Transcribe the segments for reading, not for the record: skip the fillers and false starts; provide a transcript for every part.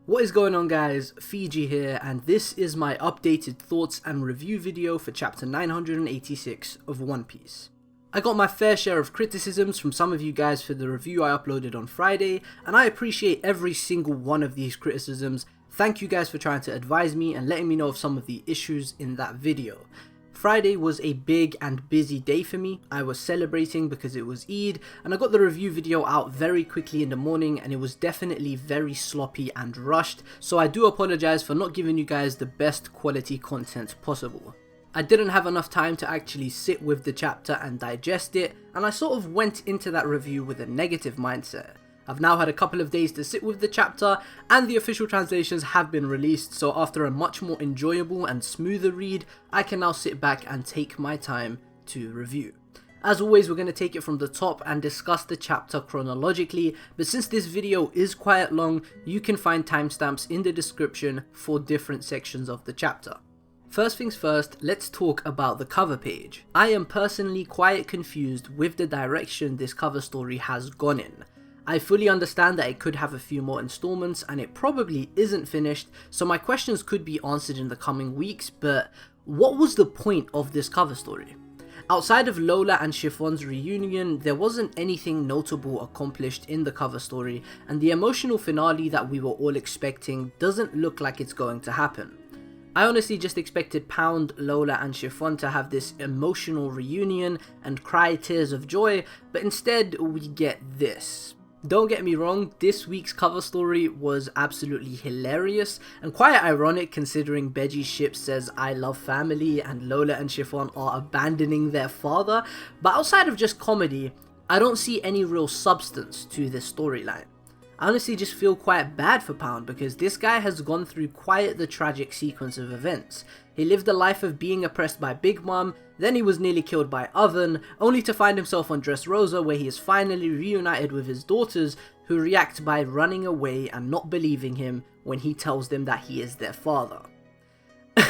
What is going on, guys? Fiji here, and this is my updated thoughts and review video for chapter 986 of One Piece. I got my fair share of criticisms from some of you guys for the review I uploaded on Friday, and I appreciate every single one of these criticisms. Thank you guys for trying to advise me and letting me know of some of the issues in that video. Friday was a big and busy day for me. I was celebrating because it was Eid, and I got the review video out very quickly in the morning, and it was definitely very sloppy and rushed, so I do apologize for not giving you guys the best quality content possible. I didn't have enough time to actually sit with the chapter and digest it, and I sort of went into that review with a negative mindset. I've now had a couple of days to sit with the chapter, and the official translations have been released, so after a much more enjoyable and smoother read, I can now sit back and take my time to review. As always, we're going to take it from the top and discuss the chapter chronologically, but since this video is quite long, you can find timestamps in the description for different sections of the chapter. First things first, let's talk about the cover page. I am personally quite confused with the direction this cover story has gone in. I fully understand that it could have a few more installments and it probably isn't finished, so my questions could be answered in the coming weeks, but what was the point of this cover story? Outside of Lola and Chiffon's reunion, there wasn't anything notable accomplished in the cover story, and the emotional finale that we were all expecting doesn't look like it's going to happen. I honestly just expected Pound, Lola and Chiffon to have this emotional reunion and cry tears of joy, but instead we get this. Don't get me wrong, this week's cover story was absolutely hilarious and quite ironic considering Beji's ship says "I love family" and Lola and Chiffon are abandoning their father, but outside of just comedy, I don't see any real substance to this storyline. I honestly just feel quite bad for Pound because this guy has gone through quite the tragic sequence of events. He lived a life of being oppressed by Big Mom, then he was nearly killed by Oven, only to find himself on Dressrosa where he is finally reunited with his daughters, who react by running away and not believing him when he tells them that he is their father.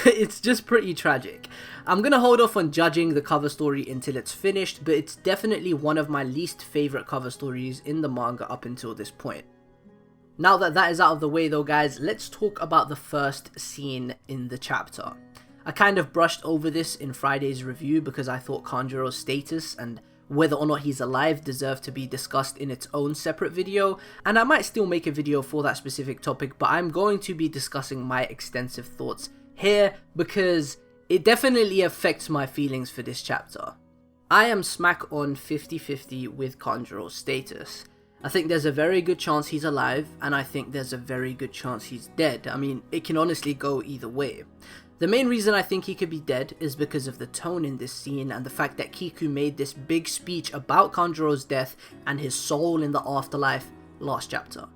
It's just pretty tragic. I'm gonna hold off on judging the cover story until it's finished, but it's definitely one of my least favourite cover stories in the manga up until this point. Now that that is out of the way though, guys, let's talk about the first scene in the chapter. I kind of brushed over this in Friday's review because I thought Kanjuro's status and whether or not he's alive deserved to be discussed in its own separate video, and I might still make a video for that specific topic, but I'm going to be discussing my extensive thoughts here because it definitely affects my feelings for this chapter. I am smack on 50-50 with Kanjuro's status. I think there's a very good chance he's alive, and I think there's a very good chance he's dead. I mean, it can honestly go either way. The main reason I think he could be dead is because of the tone in this scene and the fact that Kiku made this big speech about Kanjuro's death and his soul in the afterlife last chapter.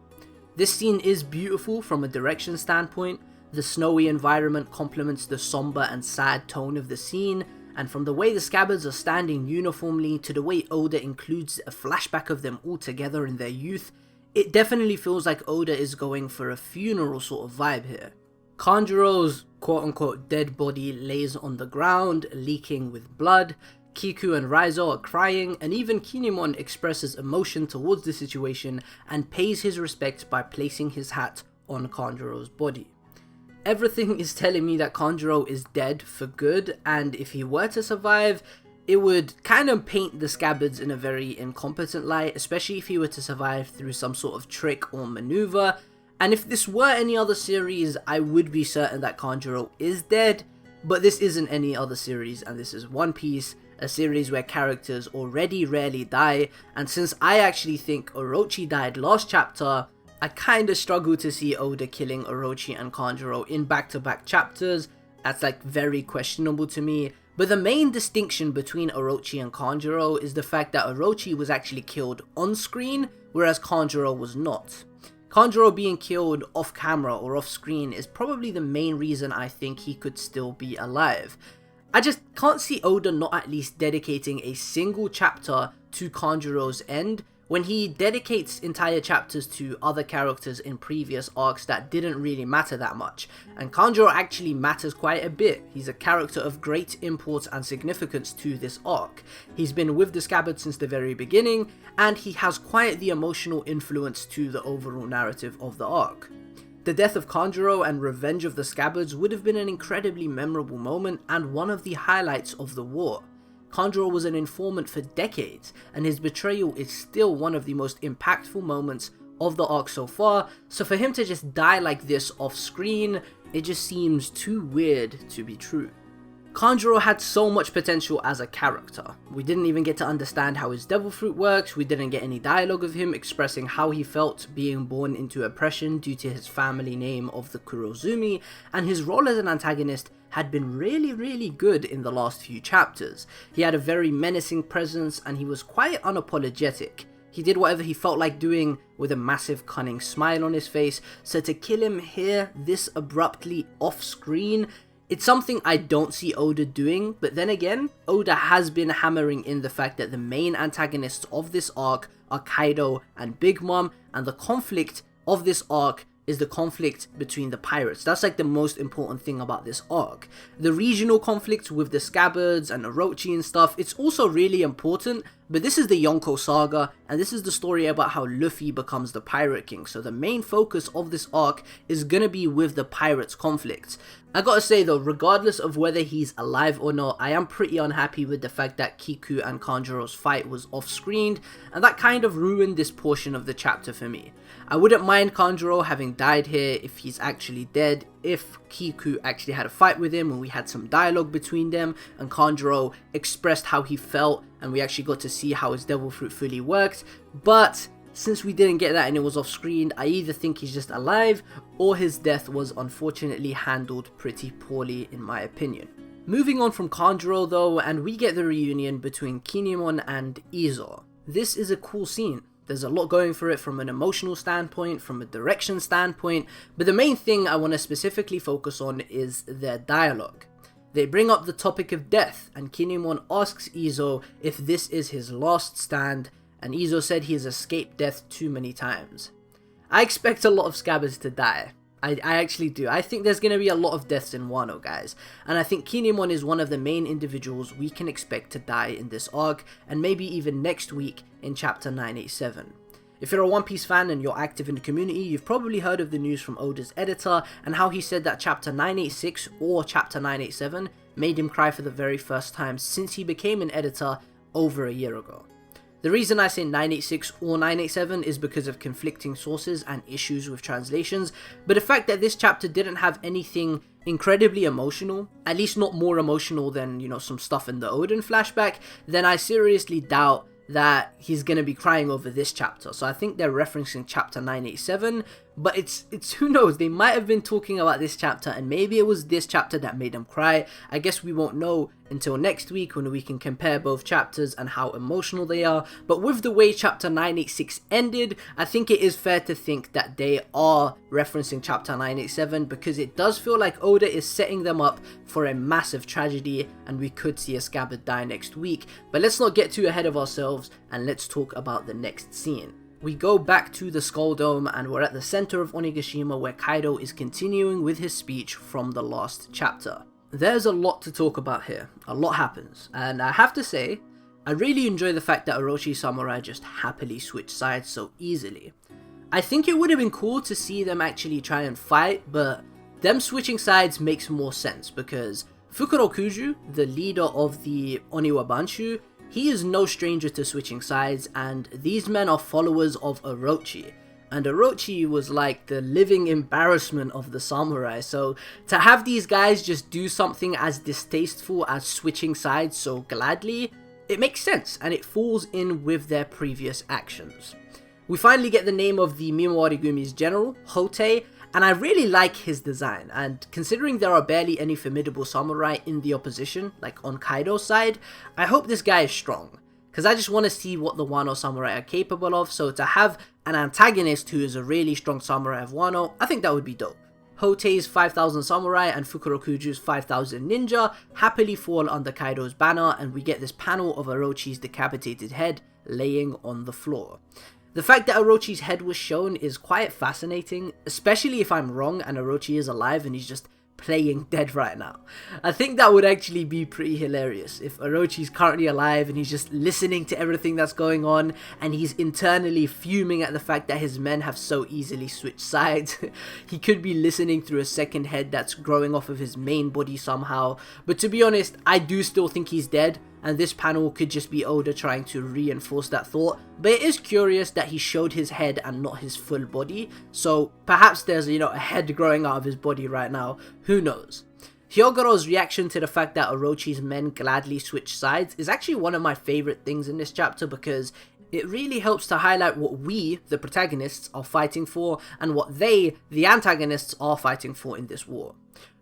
This scene is beautiful from a direction standpoint. The snowy environment complements the somber and sad tone of the scene, and from the way the Scabbards are standing uniformly to the way Oda includes a flashback of them all together in their youth, it definitely feels like Oda is going for a funeral sort of vibe here. Kanjuro's quote-unquote dead body lays on the ground, leaking with blood. Kiku and Raizo are crying, and even Kinemon expresses emotion towards the situation and pays his respect by placing his hat on Kanjuro's body. Everything is telling me that Kanjuro is dead for good, and if he were to survive, it would kind of paint the Scabbards in a very incompetent light, especially if he were to survive through some sort of trick or maneuver. And if this were any other series, I would be certain that Kanjuro is dead, but this isn't any other series, and this is One Piece, a series where characters already rarely die, and since I actually think Orochi died last chapter, I kinda struggle to see Oda killing Orochi and Kanjuro in back-to-back chapters. That's like very questionable to me. But the main distinction between Orochi and Kanjuro is the fact that Orochi was actually killed on screen, whereas Kanjuro was not. Kanjuro being killed off camera or off screen is probably the main reason I think he could still be alive. I just can't see Oda not at least dedicating a single chapter to Kanjuro's end, when he dedicates entire chapters to other characters in previous arcs that didn't really matter that much, and Kanjuro actually matters quite a bit. He's a character of great import and significance to this arc. He's been with the Scabbards since the very beginning, and he has quite the emotional influence to the overall narrative of the arc. The death of Kanjuro and revenge of the Scabbards would have been an incredibly memorable moment and one of the highlights of the war. Kanjuro was an informant for decades, and his betrayal is still one of the most impactful moments of the arc so far, so for him to just die like this off screen, it just seems too weird to be true. Kanjuro had so much potential as a character. We didn't even get to understand how his devil fruit works, we didn't get any dialogue of him expressing how he felt being born into oppression due to his family name of the Kurozumi, and his role as an antagonist had been really good in the last few chapters. He had a very menacing presence and he was quite unapologetic. He did whatever he felt like doing with a massive cunning smile on his face, so to kill him here this abruptly off screen, it's something I don't see Oda doing, but then again, Oda has been hammering in the fact that the main antagonists of this arc are Kaido and Big Mom, and the conflict of this arc is the conflict between the pirates. That's like the most important thing about this arc. The regional conflicts with the Scabbards and Orochi and stuff, it's also really important, but this is the Yonko saga, and this is the story about how Luffy becomes the Pirate King, so the main focus of this arc is gonna be with the pirates conflict. I gotta say though, regardless of whether he's alive or not, I am pretty unhappy with the fact that Kiku and Kanjuro's fight was off-screened, and that kind of ruined this portion of the chapter for me. I wouldn't mind Kanjuro having died here if he's actually dead, if Kiku actually had a fight with him and we had some dialogue between them and Kanjuro expressed how he felt and we actually got to see how his devil fruit fully worked, but since we didn't get that and it was off screen, I either think he's just alive or his death was unfortunately handled pretty poorly in my opinion. Moving on from Kanjuro though, and we get the reunion between Kinemon and Izo. This is a cool scene. There's a lot going for it from an emotional standpoint, from a direction standpoint, but the main thing I want to specifically focus on is their dialogue. They bring up the topic of death, and Kinemon asks Izo if this is his last stand, and Izo said he has escaped death too many times. I expect a lot of Scabbards to die. I actually do. I think there's going to be a lot of deaths in Wano, guys, and I think Kinemon is one of the main individuals we can expect to die in this arc, and maybe even next week in chapter 987. If you're a One Piece fan and you're active in the community, you've probably heard of the news from Oda's editor and how he said that chapter 986 or chapter 987 made him cry for the very first time since he became an editor over a year ago. The reason I say 986 or 987 is because of conflicting sources and issues with translations, but the fact that this chapter didn't have anything incredibly emotional, at least not more emotional than, you know, some stuff in the Oden flashback, then I seriously doubt that he's gonna be crying over this chapter. So I think they're referencing chapter 987, but it's who knows, they might have been talking about this chapter and maybe it was this chapter that made him cry. I guess we won't know until next week when we can compare both chapters and how emotional they are, but with the way chapter 986 ended, I think it is fair to think that they are referencing chapter 987 because it does feel like Oda is setting them up for a massive tragedy and we could see a Scabbard die next week. But let's not get too ahead of ourselves and let's talk about the next scene. We go back to the Skull Dome and we're at the center of Onigashima where Kaido is continuing with his speech from the last chapter. There's a lot to talk about here, a lot happens, and I have to say, I really enjoy the fact that Orochi's samurai just happily switch sides so easily. I think it would have been cool to see them actually try and fight, but them switching sides makes more sense because Fukurokuju, the leader of the Oniwa Banshu, he is no stranger to switching sides, and these men are followers of Orochi. And Orochi was like the living embarrassment of the samurai, so to have these guys just do something as distasteful as switching sides so gladly, it makes sense and it falls in with their previous actions. We finally get the name of the Mimawari-gumi's general, Hotei, and I really like his design, and considering there are barely any formidable samurai in the opposition, like on Kaido's side, I hope this guy is strong. Because I just want to see what the Wano samurai are capable of, so to have an antagonist who is a really strong samurai of Wano, I think that would be dope. Hotei's 5,000 samurai and Fukurokuju's 5,000 ninja happily fall under Kaido's banner, and we get this panel of Orochi's decapitated head laying on the floor. The fact that Orochi's head was shown is quite fascinating, especially if I'm wrong and Orochi is alive and he's just playing dead right now. I think that would actually be pretty hilarious if Orochi's currently alive and he's just listening to everything that's going on and he's internally fuming at the fact that his men have so easily switched sides. He could be listening through a second head that's growing off of his main body somehow, but to be honest, I do still think he's dead, and this panel could just be Oda trying to reinforce that thought. But it is curious that he showed his head and not his full body, so perhaps there's, a head growing out of his body right now, who knows. Hyogoro's reaction to the fact that Orochi's men gladly switch sides is actually one of my favourite things in this chapter, because it really helps to highlight what we, the protagonists, are fighting for, and what they, the antagonists, are fighting for in this war.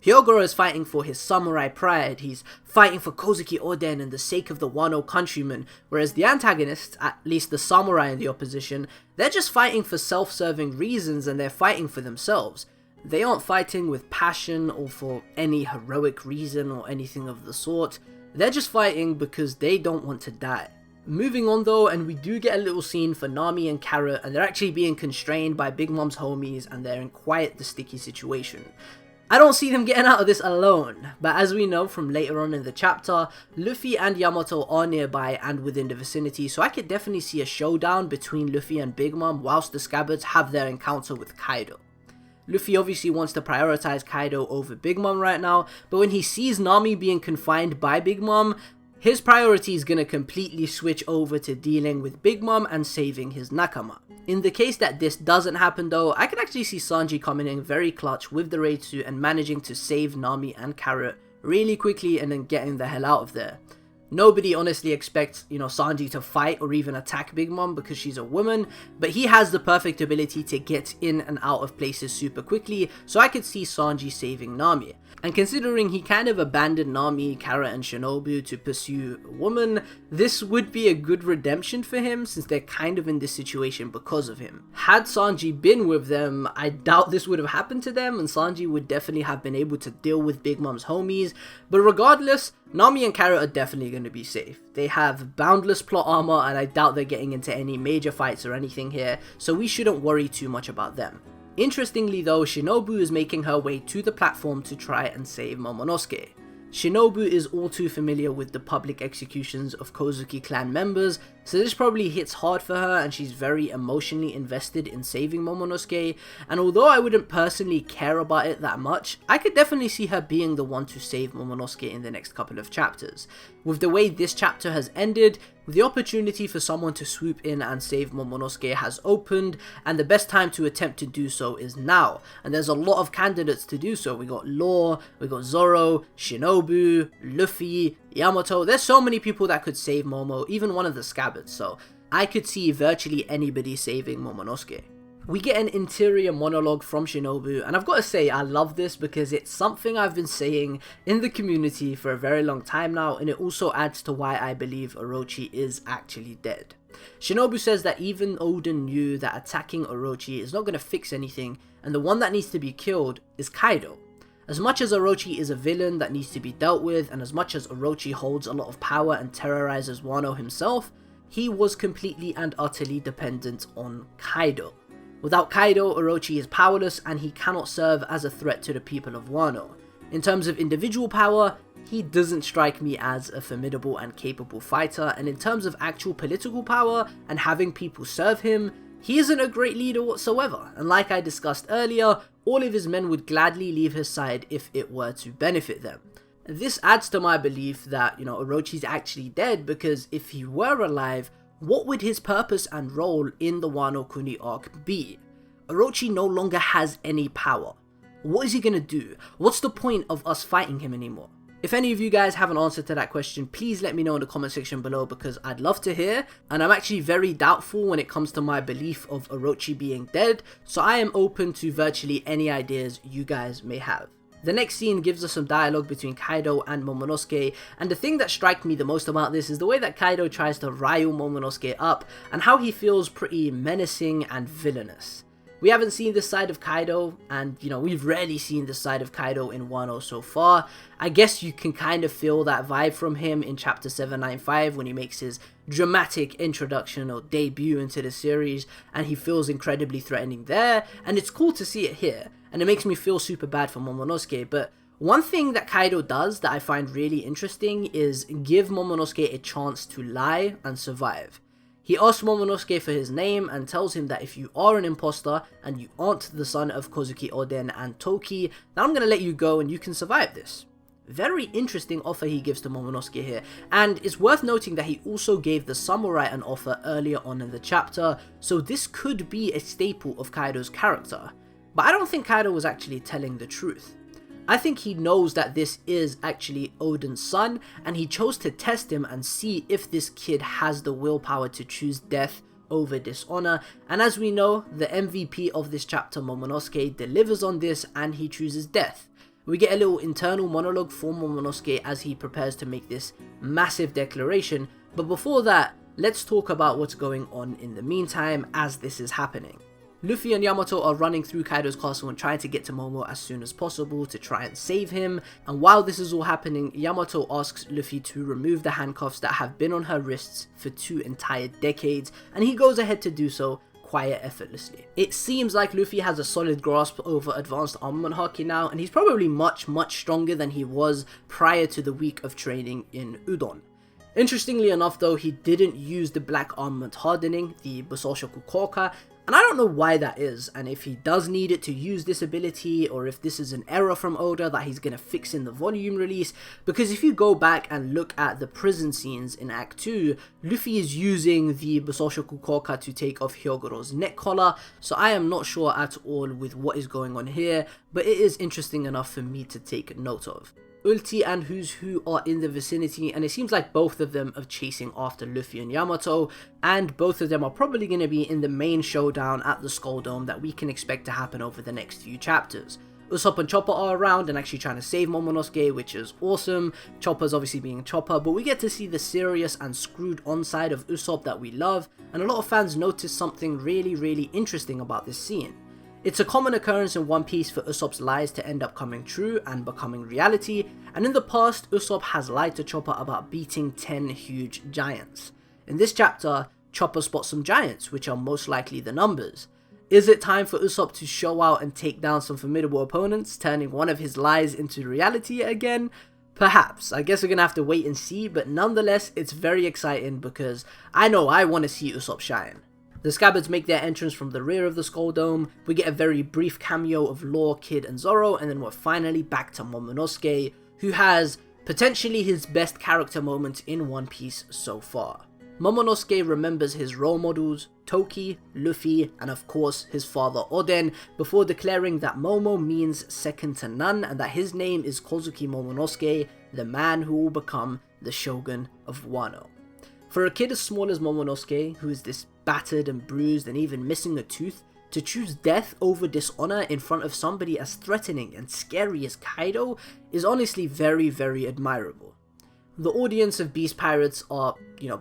Hyogoro is fighting for his samurai pride, he's fighting for Kozuki Oden and the sake of the Wano countrymen, whereas the antagonists, at least the samurai in the opposition, they're just fighting for self-serving reasons and they're fighting for themselves. They aren't fighting with passion or for any heroic reason or anything of the sort, they're just fighting because they don't want to die. Moving on though, and we do get a little scene for Nami and Carrot, and they're actually being constrained by Big Mom's homies and they're in quite the sticky situation. I don't see them getting out of this alone, but as we know from later on in the chapter, Luffy and Yamato are nearby and within the vicinity, so I could definitely see a showdown between Luffy and Big Mom whilst the Scabbards have their encounter with Kaido. Luffy obviously wants to prioritize Kaido over Big Mom right now, but when he sees Nami being confined by Big Mom, his priority is going to completely switch over to dealing with Big Mom and saving his nakama. In the case that this doesn't happen though, I can actually see Sanji coming in very clutch with the raid suit and managing to save Nami and Carrot really quickly and then getting the hell out of there. Nobody honestly expects, Sanji to fight or even attack Big Mom because she's a woman, but he has the perfect ability to get in and out of places super quickly, so I could see Sanji saving Nami. And considering he kind of abandoned Nami, Carrot and Shinobu to pursue a woman, this would be a good redemption for him since they're kind of in this situation because of him. Had Sanji been with them, I doubt this would have happened to them and Sanji would definitely have been able to deal with Big Mom's homies, but regardless, Nami and Carrot are definitely going to be safe. They have boundless plot armor and I doubt they're getting into any major fights or anything here, so we shouldn't worry too much about them. Interestingly though, Shinobu is making her way to the platform to try and save Momonosuke. Shinobu is all too familiar with the public executions of Kozuki clan members, so this probably hits hard for her and she's very emotionally invested in saving Momonosuke, and although I wouldn't personally care about it that much, I could definitely see her being the one to save Momonosuke in the next couple of chapters. With the way this chapter has ended, the opportunity for someone to swoop in and save Momonosuke has opened, and the best time to attempt to do so is now, and there's a lot of candidates to do so. We got Law, we got Zoro, Shinobu, Luffy, Yamato, there's so many people that could save Momo, even one of the Scabbards, so I could see virtually anybody saving Momonosuke. We get an interior monologue from Shinobu, and I've got to say I love this because it's something I've been saying in the community for a very long time now, and it also adds to why I believe Orochi is actually dead. Shinobu says that even Oden knew that attacking Orochi is not going to fix anything, and the one that needs to be killed is Kaido. As much as Orochi is a villain that needs to be dealt with, and as much as Orochi holds a lot of power and terrorizes Wano himself, he was completely and utterly dependent on Kaido. Without Kaido, Orochi is powerless and he cannot serve as a threat to the people of Wano. In terms of individual power, he doesn't strike me as a formidable and capable fighter, and in terms of actual political power and having people serve him, he isn't a great leader whatsoever, and like I discussed earlier, all of his men would gladly leave his side if it were to benefit them. This adds to my belief that, Orochi's actually dead, because if he were alive, what would his purpose and role in the Wano Kuni arc be? Orochi no longer has any power. What is he gonna do? What's the point of us fighting him anymore? If any of you guys have an answer to that question, please let me know in the comment section below because I'd love to hear, and I'm actually very doubtful when it comes to my belief of Orochi being dead, so I am open to virtually any ideas you guys may have. The next scene gives us some dialogue between Kaido and Momonosuke, and the thing that strikes me the most about this is the way that Kaido tries to rile Momonosuke up and how he feels pretty menacing and villainous. We haven't seen this side of Kaido, and we've rarely seen this side of Kaido in Wano so far. I guess you can kind of feel that vibe from him in chapter 795 when he makes his dramatic introduction or debut into the series, and he feels incredibly threatening there, and it's cool to see it here, and it makes me feel super bad for Momonosuke, but One thing that Kaido does that I find really interesting is give Momonosuke a chance to lie and survive. He asks Momonosuke for his name and tells him that if you are an imposter and you aren't the son of Kozuki Oden and Toki, then I'm going to let you go and you can survive this. Very interesting offer he gives to Momonosuke here, and it's worth noting that he also gave the samurai an offer earlier on in the chapter, so this could be a staple of Kaido's character. But I don't think Kaido was actually telling the truth. I think he knows that this is actually Oden's son, and he chose to test him and see if this kid has the willpower to choose death over dishonor, and as we know, the MVP of this chapter, Momonosuke, delivers on this and he chooses death. We get a little internal monologue for Momonosuke as he prepares to make this massive declaration, but before that, let's talk about what's going on in the meantime as this is happening. Luffy and Yamato are running through Kaido's castle and trying to get to Momo as soon as possible to try and save him, and while this is all happening, Yamato asks Luffy to remove the handcuffs that have been on her wrists for 2 entire decades, and he goes ahead to do so quite effortlessly. It seems like Luffy has a solid grasp over advanced armament haki now, and he's probably much stronger than he was prior to the week of training in Udon. Interestingly enough though, he didn't use the black armament hardening, the Busoshoku Koka, and I don't know why that is, and if he does need it to use this ability, or if this is an error from Oda that he's gonna fix in the volume release, because if you go back and look at the prison scenes in Act 2, Luffy is using the Busoshoku Koka to take off Hyogoro's neck collar, so I am not sure at all with what is going on here, but it is interesting enough for me to take note of. Ulti and Who's Who are in the vicinity, and it seems like both of them are chasing after Luffy and Yamato, and both of them are probably going to be in the main showdown at the Skull Dome that we can expect to happen over the next few chapters. Usopp and Chopper are around and actually trying to save Momonosuke, which is awesome. Chopper's obviously being Chopper, but we get to see the serious and screwed on side of Usopp that we love, and a lot of fans notice something really interesting about this scene. It's a common occurrence in One Piece for Usopp's lies to end up coming true and becoming reality, and in the past, Usopp has lied to Chopper about beating 10 huge giants. In this chapter, Chopper spots some giants, which are most likely the numbers. Is it time for Usopp to show out and take down some formidable opponents, turning one of his lies into reality again? Perhaps. I guess we're gonna have to wait and see, but nonetheless, it's very exciting because I know I want to see Usopp shine. The Scabbards make their entrance from the rear of the Skull Dome, we get a very brief cameo of Law, Kid and Zoro, and then we're finally back to Momonosuke, who has potentially his best character moment in One Piece so far. Momonosuke remembers his role models, Toki, Luffy, and of course his father Oden, before declaring that Momo means second to none and that his name is Kozuki Momonosuke, the man who will become the Shogun of Wano. For a kid as small as Momonosuke, who is this battered and bruised and even missing a tooth, to choose death over dishonor in front of somebody as threatening and scary as Kaido is honestly very admirable. The audience of Beast Pirates are,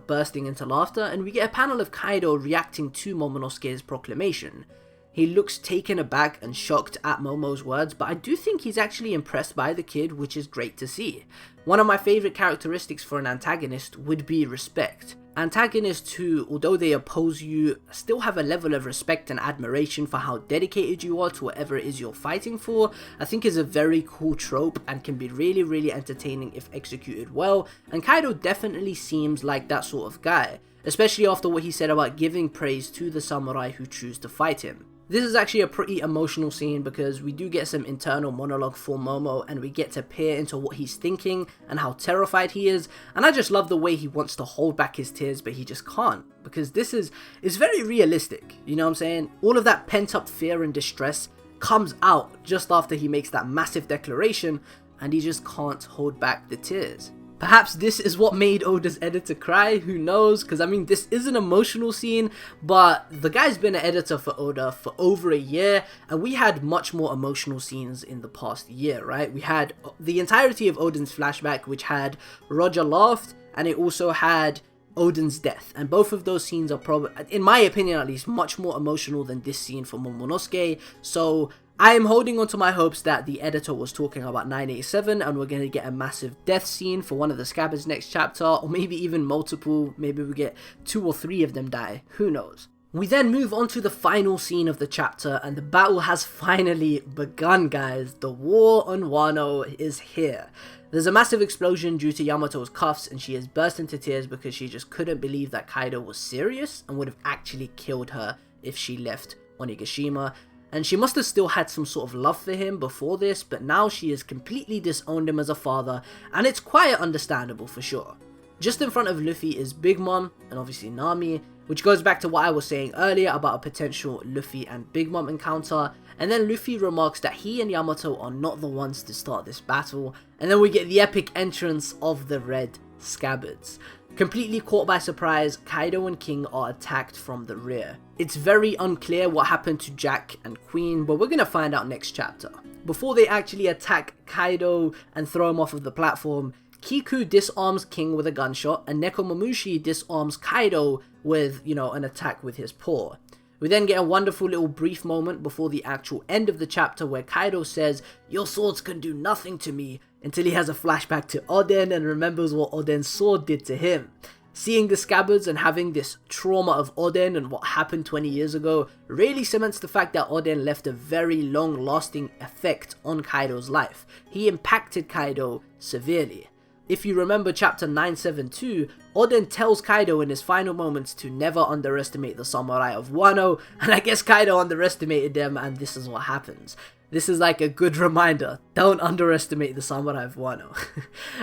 bursting into laughter, and we get a panel of Kaido reacting to Momonosuke's proclamation. He looks taken aback and shocked at Momo's words, but I do think he's actually impressed by the kid, which is great to see. One of my favourite characteristics for an antagonist would be respect. Antagonists who, although they oppose you, still have a level of respect and admiration for how dedicated you are to whatever it is you're fighting for, I think is a very cool trope and can be really entertaining if executed well, and Kaido definitely seems like that sort of guy, especially after what he said about giving praise to the samurai who choose to fight him. This is actually a pretty emotional scene because we do get some internal monologue for Momo and we get to peer into what he's thinking and how terrified he is, and I just love the way he wants to hold back his tears but he just can't, because this is very realistic, you know what I'm saying? All of that pent up fear and distress comes out just after he makes that massive declaration and he just can't hold back the tears. Perhaps this is what made Oda's editor cry, who knows, because I mean this is an emotional scene, but the guy's been an editor for Oda for over a year, and we had much more emotional scenes in the past year, right? We had the entirety of Oden's flashback, which had Roger laughed, and it also had Oden's death, and both of those scenes are probably, in my opinion at least, much more emotional than this scene for Momonosuke, so I am holding on to my hopes that the editor was talking about 987 and we're going to get a massive death scene for one of the Scabbards next chapter, or maybe even multiple, maybe we get 2 or 3 of them die, who knows. We then move on to the final scene of the chapter, and the battle has finally begun, guys. The war on Wano is here. There's a massive explosion due to Yamato's cuffs, and she has burst into tears because she just couldn't believe that Kaido was serious and would have actually killed her if she left Onigashima. And she must have still had some sort of love for him before this, but now she has completely disowned him as a father, and it's quite understandable for sure. Just in front of Luffy is Big Mom, and obviously Nami, which goes back to what I was saying earlier about a potential Luffy and Big Mom encounter. And then Luffy remarks that he and Yamato are not the ones to start this battle, and then we get the epic entrance of the Red Scabbards. Completely caught by surprise, Kaido and King are attacked from the rear. It's very unclear what happened to Jack and Queen, but we're gonna find out next chapter. Before they actually attack Kaido and throw him off of the platform, Kiku disarms King with a gunshot, and Nekomamushi disarms Kaido with, an attack with his paw. We then get a wonderful little brief moment before the actual end of the chapter where Kaido says, "Your swords can do nothing to me," until he has a flashback to Oden and remembers what Oden's sword did to him. Seeing the Scabbards and having this trauma of Oden and what happened 20 years ago really cements the fact that Oden left a very long-lasting effect on Kaido's life. He impacted Kaido severely. If you remember chapter 972, Oden tells Kaido in his final moments to never underestimate the samurai of Wano, and I guess Kaido underestimated them, and this is what happens. This is like a good reminder, don't underestimate the samurai of Wano.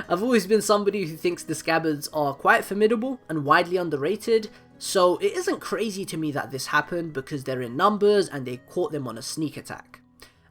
I've always been somebody who thinks the Scabbards are quite formidable and widely underrated, so it isn't crazy to me that this happened because they're in numbers and they caught them on a sneak attack.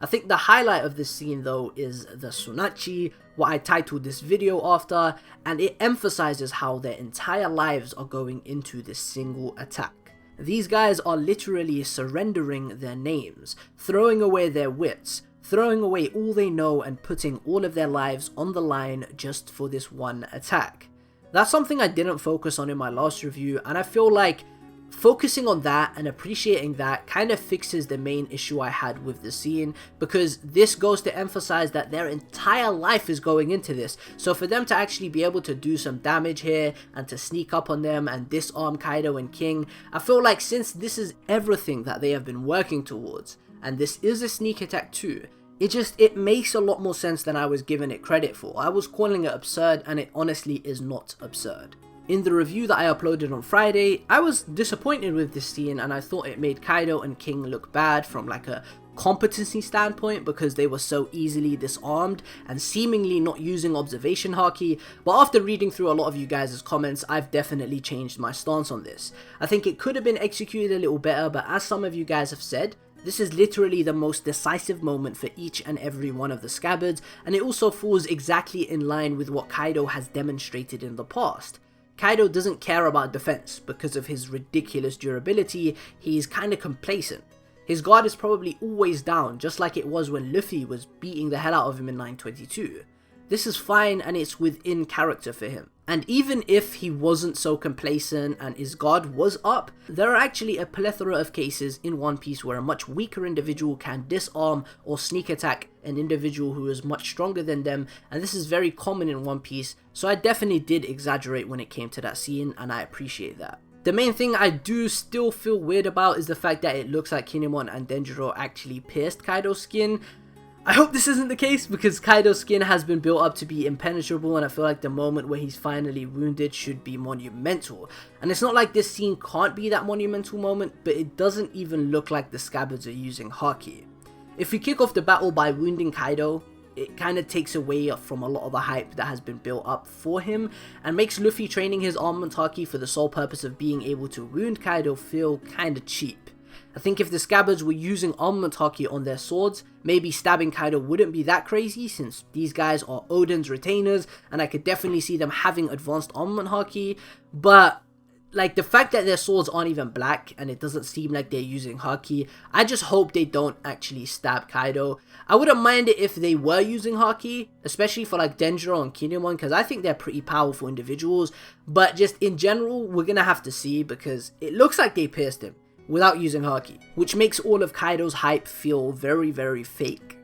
I think the highlight of this scene though is the SUNACCHI, what I titled this video after, and it emphasizes how their entire lives are going into this single attack. These guys are literally surrendering their names, throwing away their wits, throwing away all they know and putting all of their lives on the line just for this one attack. That's something I didn't focus on in my last review, and I feel like focusing on that and appreciating that kind of fixes the main issue I had with the scene, because this goes to emphasize that their entire life is going into this. So for them to actually be able to do some damage here and to sneak up on them and disarm Kaido and King, I feel like since this is everything that they have been working towards, and this is a sneak attack too, it makes a lot more sense than I was giving it credit for. I was calling it absurd, and it honestly is not absurd. In the review that I uploaded on Friday, I was disappointed with this scene, and I thought it made Kaido and King look bad from like a competency standpoint because they were so easily disarmed and seemingly not using observation haki. But after reading through a lot of you guys' comments, I've definitely changed my stance on this. I think it could have been executed a little better, but as some of you guys have said, this is literally the most decisive moment for each and every one of the Scabbards, and it also falls exactly in line with what Kaido has demonstrated in the past. Kaido doesn't care about defense because of his ridiculous durability. He's kinda complacent. His guard is probably always down, just like it was when Luffy was beating the hell out of him in 922. This is fine and it's within character for him. And even if he wasn't so complacent and his guard was up, there are actually a plethora of cases in One Piece where a much weaker individual can disarm or sneak attack an individual who is much stronger than them, and this is very common in One Piece, so I definitely did exaggerate when it came to that scene, and I appreciate that. The main thing I do still feel weird about is the fact that it looks like Kinemon and Denjiro actually pierced Kaido's skin. I hope this isn't the case because Kaido's skin has been built up to be impenetrable, and I feel like the moment where he's finally wounded should be monumental. And it's not like this scene can't be that monumental moment, but it doesn't even look like the Scabbards are using haki. If we kick off the battle by wounding Kaido, it kind of takes away from a lot of the hype that has been built up for him and makes Luffy training his armament haki for the sole purpose of being able to wound Kaido feel kind of cheap. I think if the Scabbards were using armament haki on their swords, maybe stabbing Kaido wouldn't be that crazy since these guys are Oden's retainers and I could definitely see them having advanced armament haki, but like the fact that their swords aren't even black and it doesn't seem like they're using haki, I just hope they don't actually stab Kaido. I wouldn't mind it if they were using haki, especially for like Denjiro and Kinemon, because I think they're pretty powerful individuals, but just in general, we're gonna have to see because it looks like they pierced him without using haki, which makes all of Kaido's hype feel very, very fake.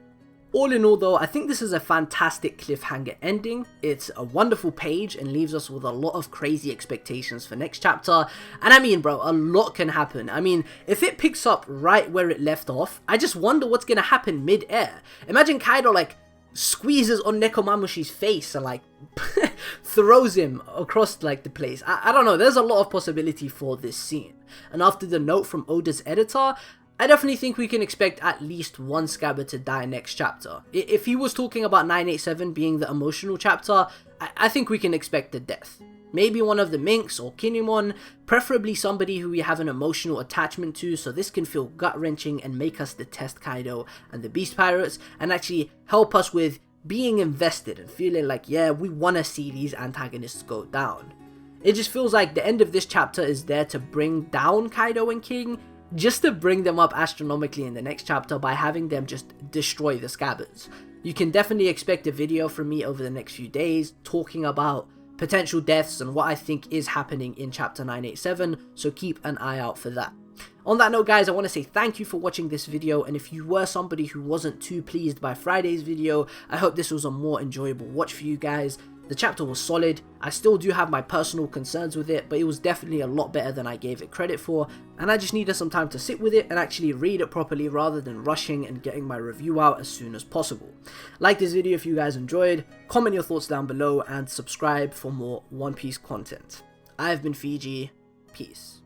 All in all though, I think this is a fantastic cliffhanger ending. It's a wonderful page and leaves us with a lot of crazy expectations for next chapter. And I mean bro, a lot can happen. I mean, if it picks up right where it left off, I just wonder what's gonna happen mid-air. Imagine Kaido like squeezes on Nekomamushi's face and like throws him across like the place. I don't know, there's a lot of possibility for this scene. And after the note from Oda's editor, I definitely think we can expect at least one Scabbard to die next chapter. If he was talking about 987 being the emotional chapter, I think we can expect a death. Maybe one of the Minks or Kinemon, preferably somebody who we have an emotional attachment to, so this can feel gut-wrenching and make us detest Kaido and the Beast Pirates, and actually help us with being invested and feeling like, yeah, we want to see these antagonists go down. It just feels like the end of this chapter is there to bring down Kaido and King, just to bring them up astronomically in the next chapter by having them just destroy the Scabbards. You can definitely expect a video from me over the next few days talking about potential deaths and what I think is happening in chapter 987, so keep an eye out for that. On that note guys, I want to say thank you for watching this video, and if you were somebody who wasn't too pleased by Friday's video, I hope this was a more enjoyable watch for you guys. The chapter was solid. I still do have my personal concerns with it, but it was definitely a lot better than I gave it credit for, and I just needed some time to sit with it and actually read it properly rather than rushing and getting my review out as soon as possible. Like this video if you guys enjoyed, comment your thoughts down below, and subscribe for more One Piece content. I've been Fiji, peace.